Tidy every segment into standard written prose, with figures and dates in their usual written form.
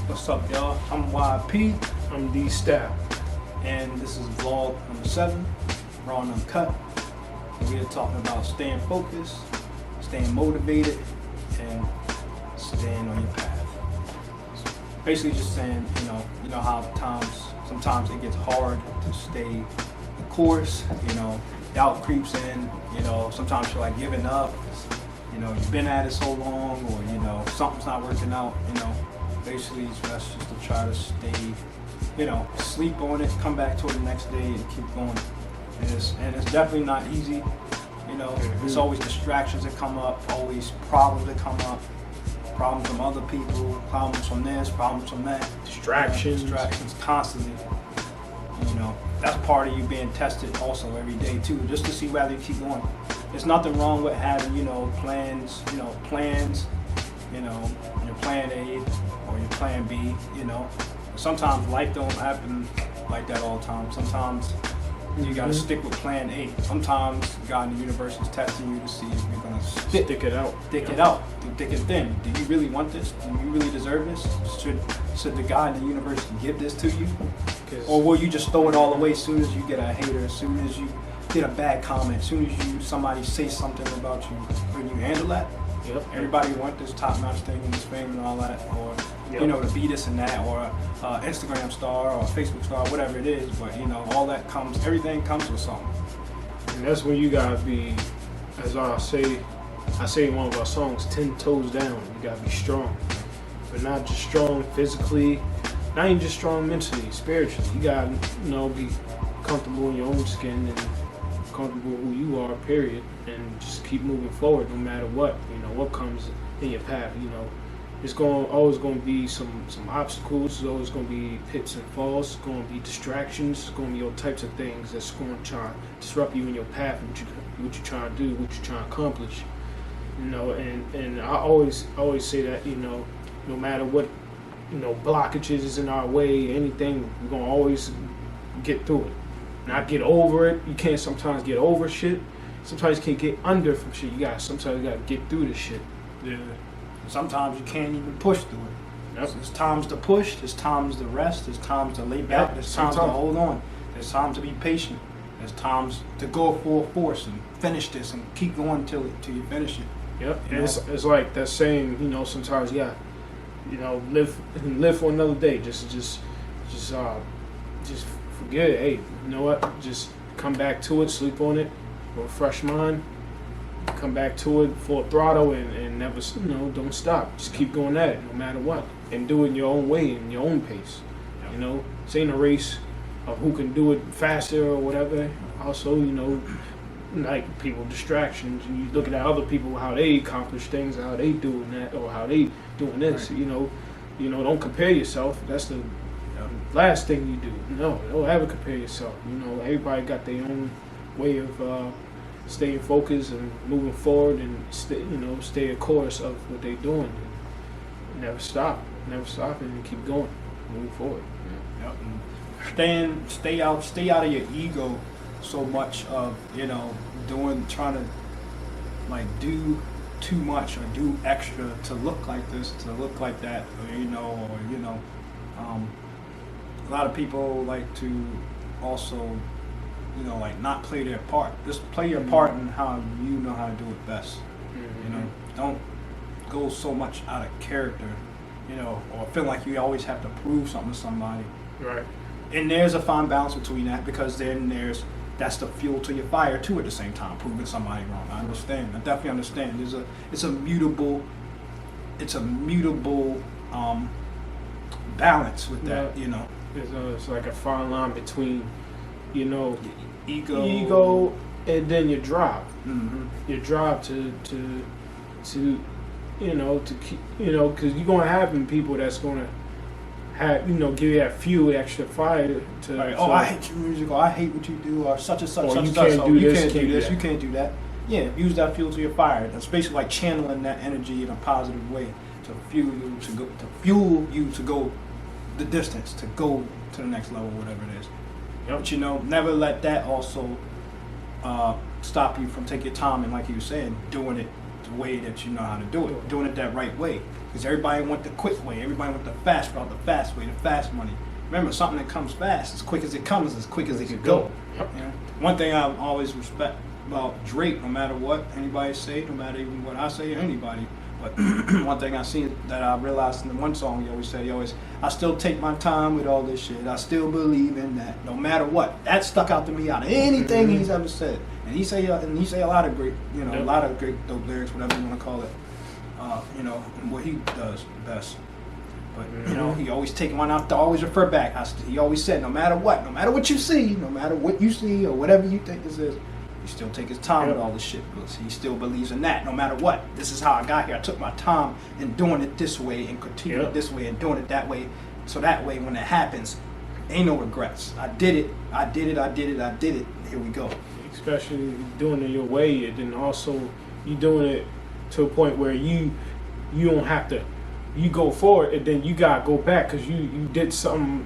What's up, y'all? I'm YP, I'm D Staff. and this is vlog number 7, Raw Uncutt. And we're talking about staying focused, staying motivated, and staying on your path. So basically, just saying, you know how sometimes it gets hard to stay the course. Doubt creeps in. Sometimes you're like giving up. You've been at it so long, or something's not working out. Basically, it's best just to try to stay, sleep on it, come back to it the next day, and keep going. And it's definitely not easy. There's always distractions that come up, always problems that come up, problems from other people, problems from this, problems from that. Distractions constantly. That's part of you being tested also every day too, just to see whether you keep going. There's nothing wrong with having, plans, your plan A or your plan B, Sometimes life don't happen like that all the time. Sometimes you gotta stick with plan A. Sometimes God in the universe is testing you to see if you're gonna stick it out through thick and thin. Do you really want this? Do you really deserve this? Should the God in the universe give this to you? Or will you just throw it all away as soon as you get a hater, as soon as you get a bad comment, as soon as somebody say something about you? Can you handle that? Yep. Everybody want this top-notch thing and this fame and all that, or to be this and that, or Instagram star or Facebook star, whatever it is. But all that everything comes with something. And that's when you gotta be, as I say in one of our songs, 10 toes down. You gotta be strong, but not just strong physically, not even just strong mentally, spiritually. You gotta, be comfortable in your own skin and comfortable with who you are, period, and just keep moving forward no matter what, what comes in your path. It's always going to be some obstacles. There's always going to be pits and falls. It's going to be distractions. It's going to be all types of things that's going to try to disrupt you in your path, what you're trying to do, what you're trying to accomplish. And I always say that, no matter what, blockages is in our way, anything, we're going to always get through it. Not get over it. You can't sometimes get over shit. Sometimes you can't get under from shit. Sometimes you gotta get through this shit. Yeah. Sometimes you can't even push through it. Yep. There's times to push. There's times to rest. There's times to lay back. There's times to hold on. There's times to be patient. There's times to go full force and finish this and keep going till you finish it. Yep. And it's like that saying. Sometimes live for another day. Just forget it. Hey, you know what? Just come back to it, sleep on it, with a fresh mind. Come back to it full throttle and never, don't stop. Just keep going at it, no matter what, and do it in your own way, in your own pace. This ain't a race of who can do it faster or whatever. Also, like people distractions. And you look at other people, how they accomplish things, how they doing that, or how they doing this. Right. Don't compare yourself. That's the last thing you do. No, don't ever compare yourself. Everybody got their own way of staying focused and moving forward and stay a course of what they're doing. And never stop and keep going, move forward. Yeah. Yep. And stay out of your ego so much of trying to like do too much or do extra to look like this, to look like that, or a lot of people like to also, like not play their part. Just play your part in how you know how to do it best. Don't go so much out of character, or feel like you always have to prove something to somebody. Right. And there's a fine balance between that, because then that's the fuel to your fire too at the same time, proving somebody wrong. I understand. I definitely understand. It's a mutable balance with that, It's like a fine line between, ego and then your drive. Mm-hmm. Your drive to keep, because you're gonna have people that's gonna have, give you that fuel, extra fire to. Right. I hate your music, or I hate what you do, or such and such. Or such you and can't such. do You this, can't do this. that. You can't do that. Yeah, use that fuel to your fire. That's basically like channeling that energy in a positive way to fuel you to go the distance, to go to the next level, whatever it is. Yep. But never let that also stop you from taking your time and, like you were saying, doing it the way that you know how to do it, doing it that right way. Because everybody want the quick way, everybody want the fast route, the fast way, the fast money. Remember, something that comes fast, as quick as it comes, as quick as it could go. Yep. You know? One thing I always respect about Drake, no matter what anybody say, no matter even what I say or anybody, but one thing I seen that I realized in the one song he always said, I still take my time with all this shit. I still believe in that, no matter what. That stuck out to me out of anything he's ever said. And he say a lot of great, you know, a lot of great dope lyrics, whatever you want to call it. You know, and what he does best. But you know, he always take one out to always refer back. He always said, no matter what you see, no matter what you see or whatever you think this is, he still take his time with all this shit because he still believes in that. No matter what, this is how I got here. I took my time in doing it this way and continue it this way and doing it that way. So that way, when it happens, ain't no regrets. I did it. Here we go. Especially doing it your way, and then also you doing it to a point where you don't have to. You go forward and then you gotta go back because you did something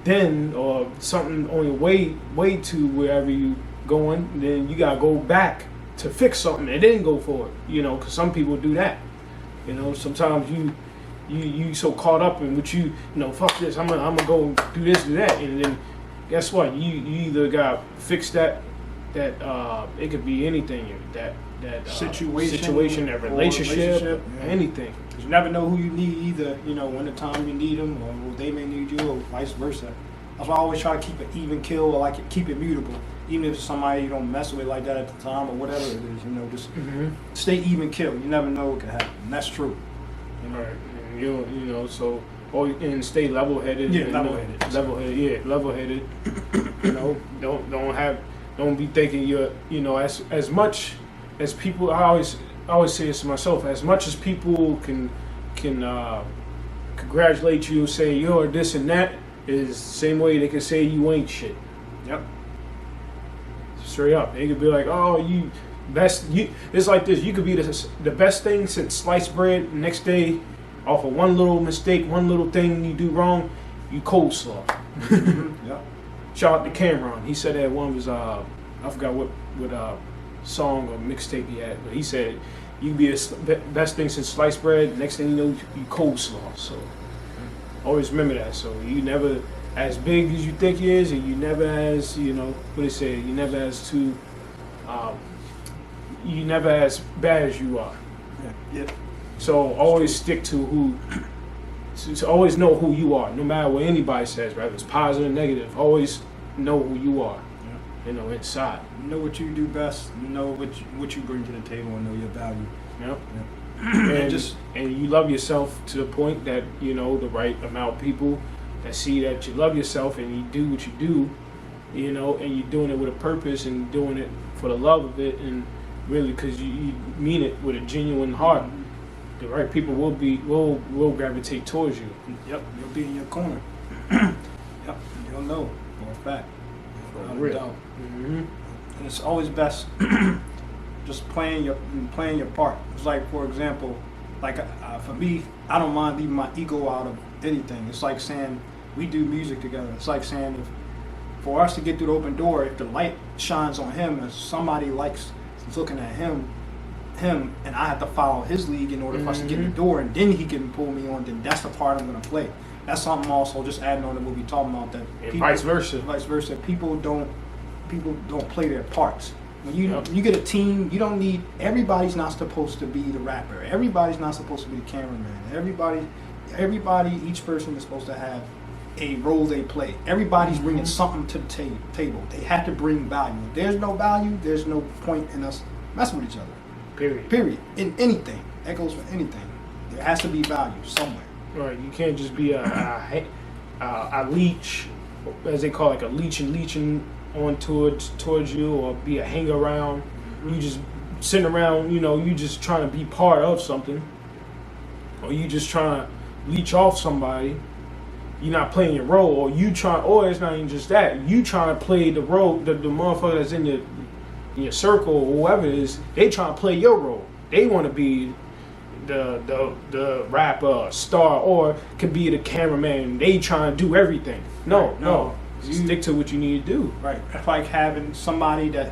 then or something on your way to wherever you going. Then you gotta go back to fix something and then go forward. You know, because some people do that. You know, sometimes you so caught up in what you know. Fuck this! I'm gonna go do this, do that, and then guess what? You either got fix that it could be anything that situation, that relationship, anything. You never know who you need either, you know, when the time you need them, or they may need you, or vice versa. That's why I always try to keep it even kill, or like keep it mutable. Even if somebody you don't mess with like that at the time, or whatever it is, you know, just stay even kill. You never know what could happen. And that's true. You know? Right. And you know, so and stay level headed. Yeah, level headed. Level headed. You know, don't be thinking you're, you know, as much as people. I always say this to myself. As much as people can congratulate you, say you're this and that, is the same way they can say you ain't shit. Yep. Straight up, they could be like, "Oh, you best." It's like this. You could be the best thing since sliced bread. Next day, off of one little mistake, one little thing you do wrong, you coleslaw. Yep. Shout out to Cameron. He said that one was I forgot what song or mixtape he had, but he said you be the best thing since sliced bread. Next thing you know, you coleslaw. So always remember that. So you never as big as you think you is, and you never as, you know, what they say, you never as too, you never as bad as you are. Yeah. So always stick to who. So always know who you are, no matter what anybody says, whether it's positive or negative. Always know who you are. You know, inside. You know what you do best. You know what you bring to the table, and know your value. Yep. Yeah. And you love yourself to the point that, you know, the right amount of people that see that you love yourself and you do what you do, you know, and you're doing it with a purpose and doing it for the love of it, and really because you mean it with a genuine heart. The right people will gravitate towards you. Yep, you'll be in your corner. Yep, you'll know for a fact. For real. And it's always best just playing your part. It's like, for example, like for me, I don't mind leaving my ego out of anything. It's like saying we do music together. It's like saying if for us to get through the open door, if the light shines on him and somebody likes looking at him, and I have to follow his lead in order for us to get in the door, and then he can pull me on, then that's the part I'm going to play. That's something also, just adding on to what we're talking about, that and vice versa. Right. You can't just be a leech, as they call it, like a leeching on towards you, or be a hang around. You just sitting around, you know, you just trying to be part of something, or you just trying to leech off somebody. You're not playing your role, or it's not even just that. You trying to play the role, the motherfucker that's in your circle, or whoever it is, they trying to play your role. They want to be the rapper, star, or could be the cameraman. They trying to do everything. No. You stick to what you need to do. Right. It's like having somebody that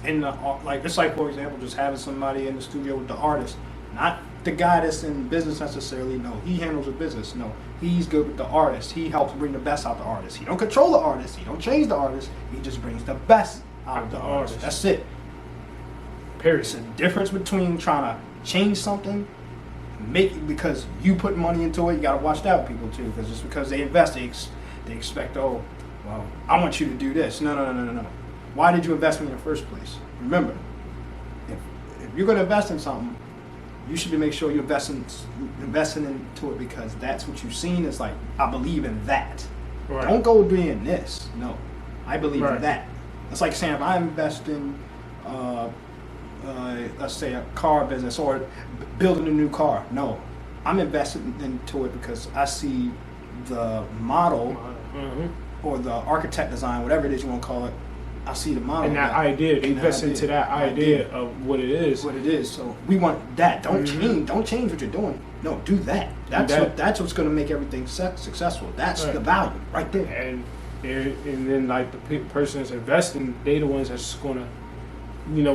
in the like it's like, for example, just having somebody in the studio with the artist, not the guy that's in business necessarily. No, he handles the business. No, he's good with the artist. He helps bring the best out the artist. He don't control the artist. He don't change the artist. He just brings the best out of the artist. That's it. Period. It's a difference between trying to change something, make it because you put money into it. You gotta watch that with people too, because just because they invest, they expect, oh, well, I want you to do this. No. Why did you invest in the first place? Remember, if you're going to invest in something, you should make sure you're investing into it because that's what you've seen. It's like, I believe in that. Right. Don't go doing this. No, I believe Right. in that. It's like saying if I invest in, let's say a car business or building a new car. No, I'm investing into it because I see the model or the architect design, whatever it is you want to call it. I see the model. And that idea, they invest into that idea of what it is. What it is. So we want that. Don't change. Don't change what you're doing. No, do that. That's what's going to make everything successful. That's the value right there. And then like the person that's investing, they the ones that's going to,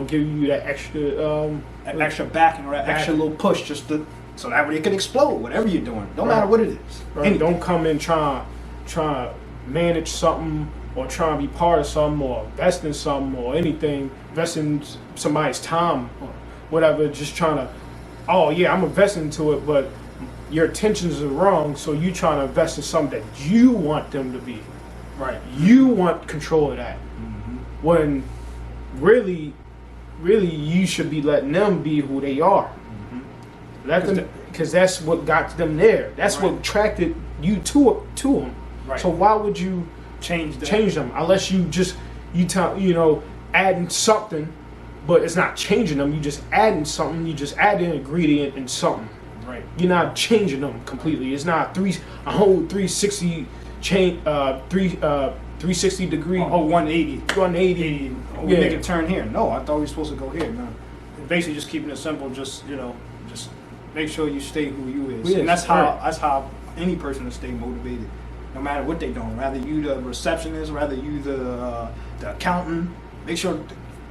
give you that extra backing or that extra little push just so that way it can explode. Whatever you're doing, no matter what it is. Right. Don't come in trying to manage something. Or try and be part of something, or invest in something, or anything, invest in somebody's time, or whatever, just trying to, oh yeah, I'm investing into it, but your intentions are wrong, so you trying to invest in something that you want them to be. Right. You want control of that. Mm-hmm. When really you should be letting them be who they are. Mm-hmm. Let them, because that's what got them there. That's what attracted you to them. Right. So why would you change them unless you adding something, but it's not changing them. You just adding something. You just add an ingredient in something. Right. You're not changing them completely. It's not a whole 360 change. 360 degree. 180. 180. We make a turn here. No, I thought we were supposed to go here. No. Basically, just keeping it simple. Just just make sure you stay who you is. And that's how any person will stay motivated. No matter what they're doing, rather you the receptionist, rather you the accountant, make sure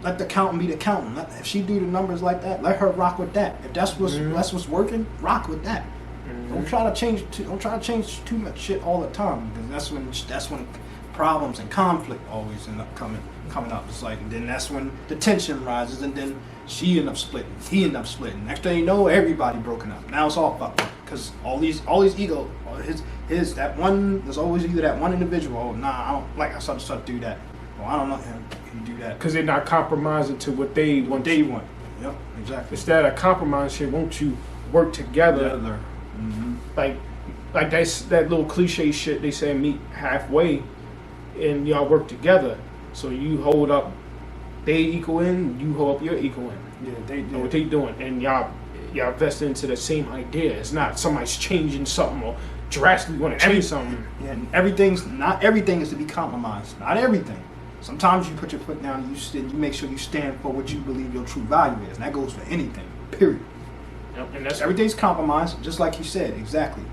let the accountant be the accountant. If she do the numbers like that, let her rock with that. If that's what's working, rock with that. Mm-hmm. Don't try to change too much shit all the time, because that's when problems and conflict always end up coming up. It's like, and then that's when the tension rises, and then she end up splitting, he end up splitting. Next thing you know, everybody broken up. Now it's all fucked up because all these ego. His that one, there's always either that one individual. Oh, nah, I don't like such do that. Well, I don't know him. He do that because they're not compromising to what they want. Yep, exactly. Instead of compromise shit, won't you work together? Mm-hmm. Like that's that little cliche shit they say, meet halfway, and y'all work together. So you hold up, they equal in, you hold up your equal in. Yeah, they do. What they doing, and y'all invest into the same idea. It's not somebody's changing something or drastically want to change something. Yeah, and not everything is to be compromised. Not everything. Sometimes you put your foot down and you make sure you stand for what you believe your true value is, and that goes for anything. Period. Yep, and that's everything's compromised, just like you said, exactly.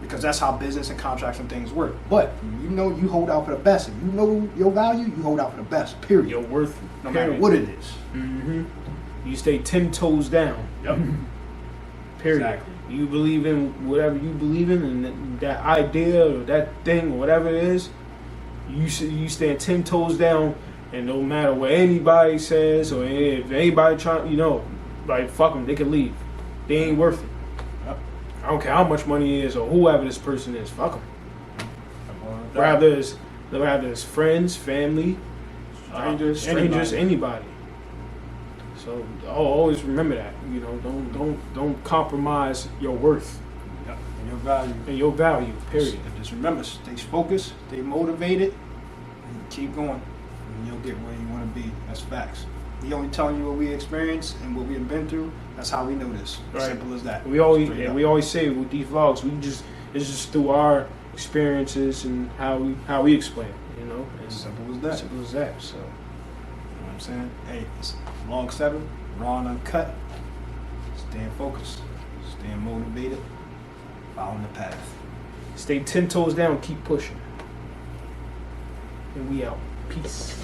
Because that's how business and contracts and things work. But you hold out for the best. If you know your value, you hold out for the best. Period. Your worth, no matter what it is. Mm-hmm. You stay 10 toes down. Yep. Period. Exactly. You believe in whatever you believe in, and that idea or that thing or whatever it is, you stand 10 toes down, and no matter what anybody says or if anybody like fuck them, they can leave. They ain't worth it. Yep. I don't care how much money it is or whoever this person is. Fuck them. Rather it's friends, family, strangers, anybody. So always remember that, don't compromise your worth, and your value. Period. Just remember, stay focused, stay motivated, and keep going, and you'll get where you want to be. That's facts. We only telling you what we experienced and what we've been through. That's how we know this. Right. Simple as that. We always say with these vlogs, it's just through our experiences and how we explain it. And simple as that. Simple as that. So. I'm saying? Hey, it's Vlog 7, Raw and Uncut. Staying focused, staying motivated, following the path. Stay 10 toes down, keep pushing. And we out. Peace.